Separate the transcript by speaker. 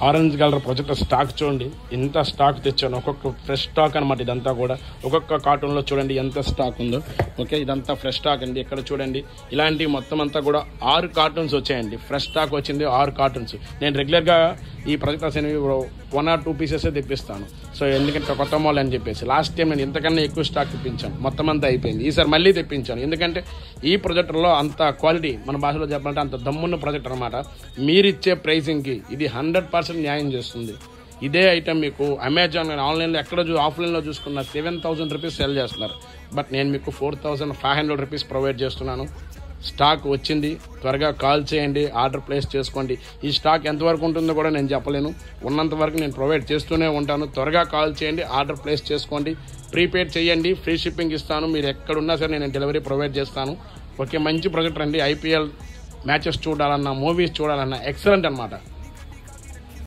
Speaker 1: Orange colour projector stock చూడండి, ఎంత stock తెచ్చాను. ఒక్కొక్క ఫ్రెష్ స్టాక్ అనమాట. ఇదంతా కూడా ఒక్కొక్క కార్టూన్లో చూడండి ఎంత స్టాక్ ఉందో. ఓకే, ఇదంతా ఫ్రెష్ స్టాక్ అండి. ఇక్కడ చూడండి, ఇలాంటి మొత్తం అంతా కూడా 6 కార్టూన్స్ వచ్చాయండి. ఫ్రెష్ స్టాక్ వచ్చింది 6 కార్టూన్స్. నేను రెగ్యులర్గా ఈ ప్రొజెక్టర్స్ అనేవి 1 or 2 పీసెస్ తెప్పిస్తాను. సో ఎందుకంటే కొత్త మోడల్ అని చెప్పేసి లాస్ట్ టైం నేను ఇంతకన్నా ఎక్కువ స్టాక్ తెప్పించాను, మొత్తం అంతా అయిపోయింది. ఈసారి మళ్ళీ తెప్పించాను, ఎందుకంటే ఈ ప్రొజెక్టర్లో అంత క్వాలిటీ, మన భాషలో చెప్పాలంటే అంత దమ్మున్న ప్రొజెక్టర్ అనమాట. మీరిచ్చే ప్రైసింగ్కి ఇది 100% న్యాయం చేస్తుంది. ఇదే ఐటమ్ మీకు అమెజాన్ ఆన్లైన్లో ఎక్కడ ఆఫ్లైన్లో చూసుకున్న 7,000 రూపీస్ సెల్ చేస్తున్నారు. బట్ నేను మీకు 4,500 రూపీస్ ప్రొవైడ్ చేస్తున్నాను. స్టాక్ వచ్చింది, త్వరగా కాల్ చేయండి, ఆర్డర్ ప్లేస్ చేసుకోండి. ఈ స్టాక్ ఎంతవరకు ఉంటుందో కూడా నేను చెప్పలేను, ఉన్నంత వరకు నేను ప్రొవైడ్ చేస్తూనే ఉంటాను. త్వరగా కాల్ చేయండి, ఆర్డర్ ప్లేస్ చేసుకోండి, ప్రీపేడ్ చేయండి, ఫ్రీ షిప్పింగ్ ఇస్తాను. మీరు ఎక్కడున్నా సరే నేను డెలివరీ ప్రొవైడ్ చేస్తాను. ఓకే, మంచి ప్రొజెక్టర్ అండి. IPL మ్యాచెస్ చూడాలన్నా, మూవీస్ చూడాలన్నా ఎక్సలెంట్ అనమాట.